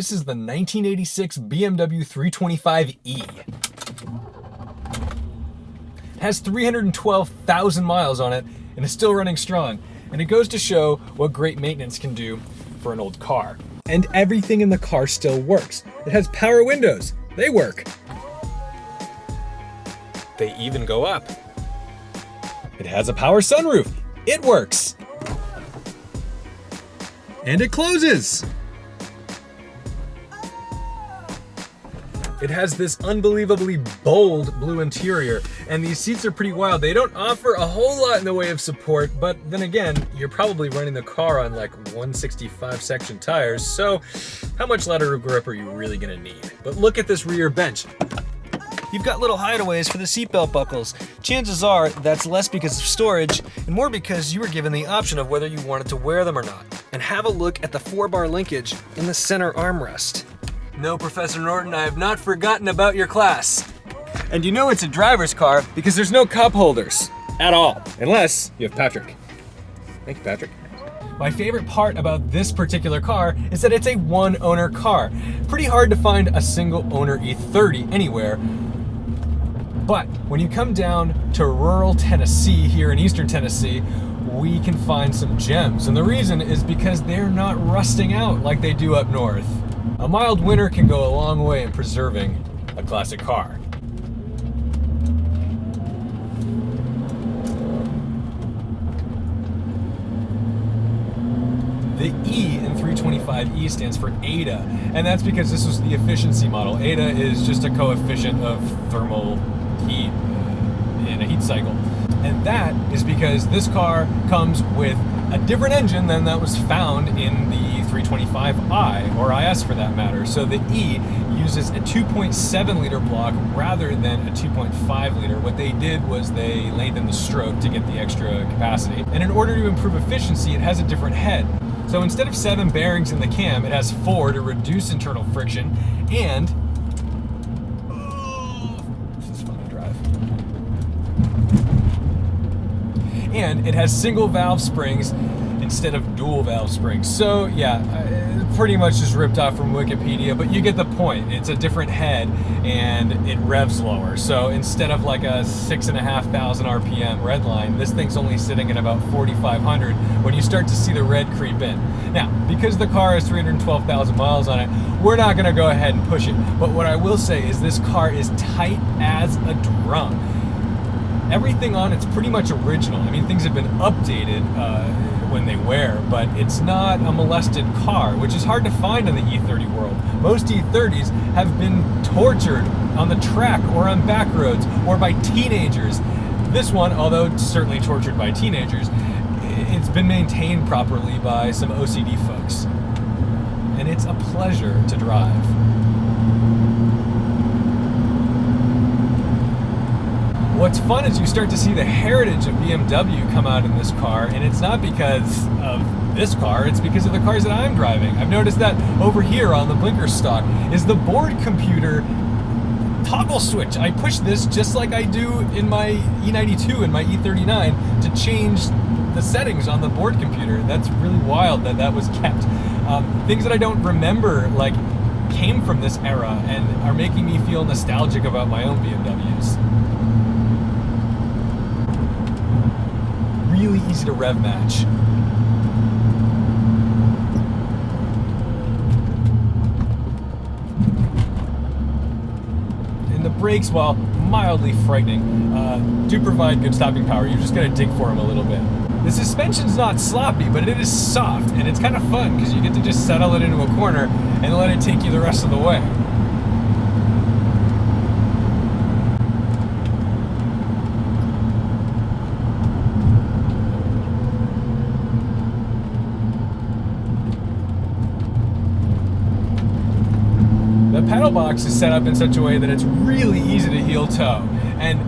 This is the 1986 BMW 325e. It has 312,000 miles on it and is still running strong. And it goes to show what great maintenance can do for an old car. And everything in the car still works. It has power windows. They work. They even go up. It has a power sunroof. It works. And it closes. It has this unbelievably bold blue interior, and these seats are pretty wild. They don't offer a whole lot in the way of support, but then again, you're probably running the car on like 165 section tires, so how much lateral grip are you really gonna need? But look at this rear bench. You've got little hideaways for the seatbelt buckles. Chances are that's less because of storage and more because you were given the option of whether you wanted to wear them or not. And have a look at the 4-bar linkage in the center armrest. No, Professor Norton, I have not forgotten about your class. And you know it's a driver's car because there's no cup holders at all, unless you have Patrick. Thank you, Patrick. My favorite part about this particular car is that it's a one-owner car. Pretty hard to find a single-owner E30 anywhere. But when you come down to rural Tennessee, here in eastern Tennessee, we can find some gems. And the reason is because they're not rusting out like they do up north. A mild winter can go a long way in preserving a classic car. The E in 325e stands for ADA, and that's because this was the efficiency model. ADA is just a coefficient of thermal heat in a heat cycle. And that is because this car comes with a different engine than that was found in the 325i, or IS for that matter. So the E uses a 2.7 liter block rather than a 2.5 liter. What they did was they lengthened the stroke to get the extra capacity. And in order to improve efficiency, it has a different head. So instead of 7 bearings in the cam, it has 4 to reduce internal friction, and this is fun to drive. And it has single valve springs instead of dual valve springs. So yeah, pretty much just ripped off from Wikipedia, but you get the point. It's a different head and it revs lower. So instead of like a 6,500 RPM red line, this thing's only sitting at about 4,500 when you start to see the red creep in. Now, because the car has 312,000 miles on it, we're not gonna go ahead and push it. But what I will say is this car is tight as a drum. Everything on it's pretty much original. I mean, things have been updated when they wear, but it's not a molested car, which is hard to find in the E30 world. Most E30s have been tortured on the track or on back roads or by teenagers. This one, although certainly tortured by teenagers, it's been maintained properly by some OCD folks. And it's a pleasure to drive. What's fun is you start to see the heritage of BMW come out in this car, and it's not because of this car, it's because of the cars that I'm driving. I've noticed that over here on the blinker stock is the board computer toggle switch. I push this just like I do in my E92 and my E39 to change the settings on the board computer. That's really wild that that was kept. Things that I don't remember like came from this era and are making me feel nostalgic about my own BMWs. Really easy to rev match. And the brakes, while mildly frightening, do provide good stopping power. You're just gonna dig for them a little bit. The suspension's not sloppy, but it is soft, and it's kind of fun because you get to just settle it into a corner and let it take you the rest of the way. The pedal box is set up in such a way that it's really easy to heel toe, and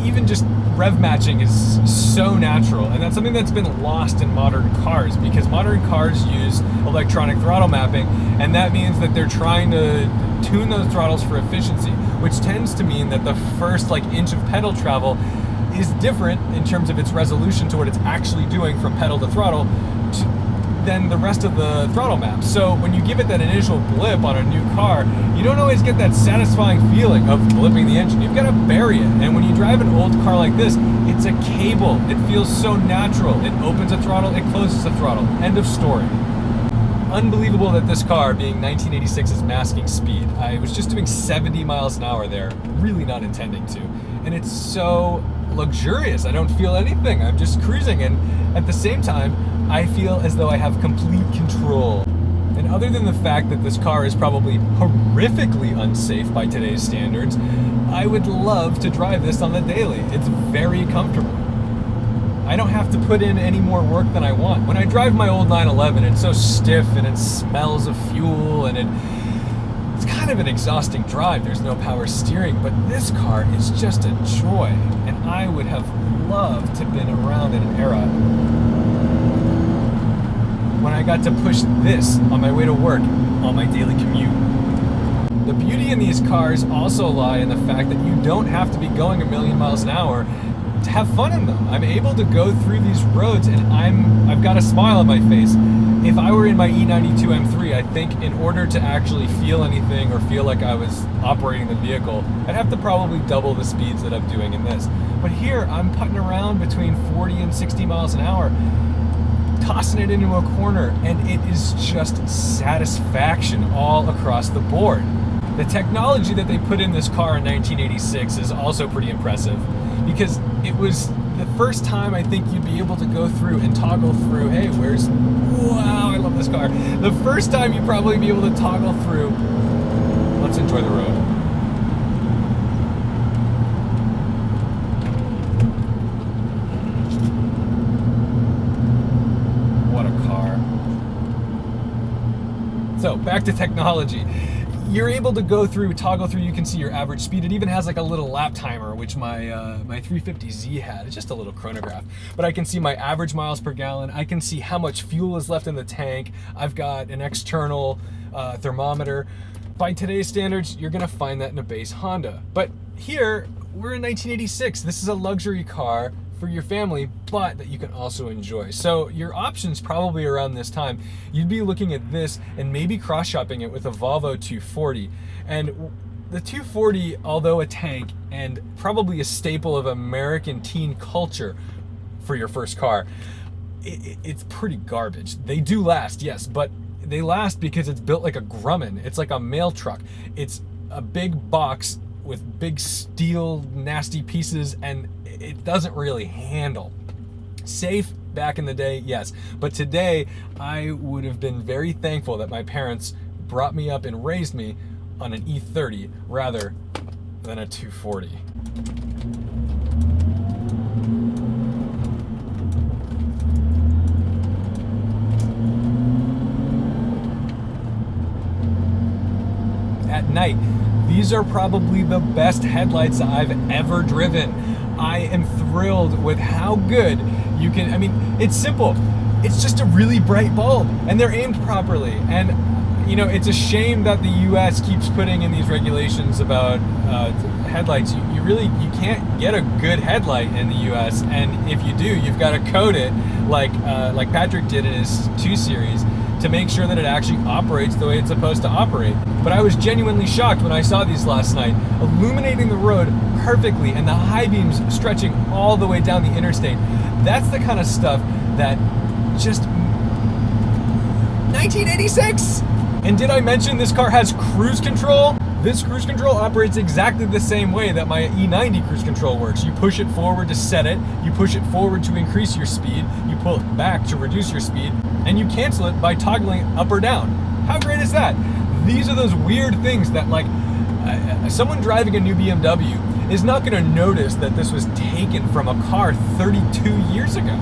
even just rev matching is so natural, and that's something that's been lost in modern cars because modern cars use electronic throttle mapping, and that means that they're trying to tune those throttles for efficiency, which tends to mean that the first inch of pedal travel is different in terms of its resolution to what it's actually doing from pedal to throttle than the rest of the throttle map. So when you give it that initial blip on a new car, you don't always get that satisfying feeling of blipping the engine. You've got to bury it. And when you drive an old car like this, it's a cable. It feels so natural. It opens a throttle, it closes a throttle. End of story. Unbelievable that this car, being 1986's masking speed, I was just doing 70 miles an hour there, really not intending to. And it's so luxurious. I don't feel anything. I'm just cruising, and at the same time, I feel as though I have complete control. And other than the fact that this car is probably horrifically unsafe by today's standards, I would love to drive this on the daily. It's very comfortable. I don't have to put in any more work than I want. When I drive my old 911, it's so stiff and it smells of fuel, and it's kind of an exhausting drive. There's no power steering, but this car is just a joy, and I would have loved to have been around in an era when I got to push this on my way to work on my daily commute. The beauty in these cars also lie in the fact that you don't have to be going a million miles an hour to have fun in them. I'm able to go through these roads and I've got a smile on my face. If I were in my E92 M3, I think in order to actually feel anything or feel like I was operating the vehicle, I'd have to probably double the speeds that I'm doing in this. But here, I'm putting around between 40 and 60 miles an hour, tossing it into a corner, and it is just satisfaction all across the board. The technology that they put in this car in 1986 is also pretty impressive, because it was the first time I think you'd be able to go through and toggle through, hey, wow, I love this car. The first time you'd probably be able to toggle through, let's enjoy the road. What a car. So, back to technology. You're able to go through, toggle through, you can see your average speed. It even has like a little lap timer, which my 350Z had. It's just a little chronograph. But I can see my average miles per gallon. I can see how much fuel is left in the tank. I've got an external thermometer. By today's standards, you're gonna find that in a base Honda. But here, we're in 1986. This is a luxury car for your family, but that you can also enjoy. So your options probably around this time, you'd be looking at this and maybe cross-shopping it with a Volvo 240. And the 240, although a tank and probably a staple of American teen culture for your first car, it's pretty garbage. They do last, yes, but they last because it's built like a Grumman. It's like a mail truck. It's a big box with big steel, nasty pieces, and it doesn't really handle. Safe back in the day, yes. But today, I would have been very thankful that my parents brought me up and raised me on an E30 rather than a 240. At night, these are probably the best headlights I've ever driven. I am thrilled with how good you can, I mean, it's simple. It's just a really bright bulb, and they're aimed properly. And, you know, it's a shame that the US keeps putting in these regulations about headlights. You can't get a good headlight in the US, and if you do, you've got to code it like Patrick did in his 2 Series to make sure that it actually operates the way it's supposed to operate. But I was genuinely shocked when I saw these last night, illuminating the road perfectly and the high beams stretching all the way down the interstate. That's the kind of stuff that just 1986! And did I mention this car has cruise control? This cruise control operates exactly the same way that my E90 cruise control works. You push it forward to set it, you push it forward to increase your speed, you pull it back to reduce your speed, and you cancel it by toggling up or down. How great is that? These are those weird things that, like, someone driving a new BMW is not gonna notice that this was taken from a car 32 years ago.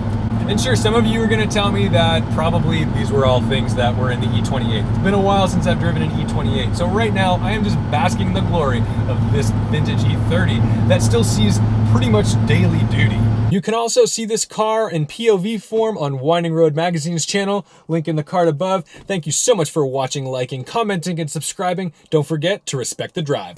And sure, some of you are gonna tell me that probably these were all things that were in the E28. It's been a while since I've driven an E28. So right now, I am just basking in the glory of this vintage E30 that still sees pretty much daily duty. You can also see this car in POV form on Winding Road Magazine's channel, link in the card above. Thank you so much for watching, liking, commenting, and subscribing. Don't forget to respect the drive.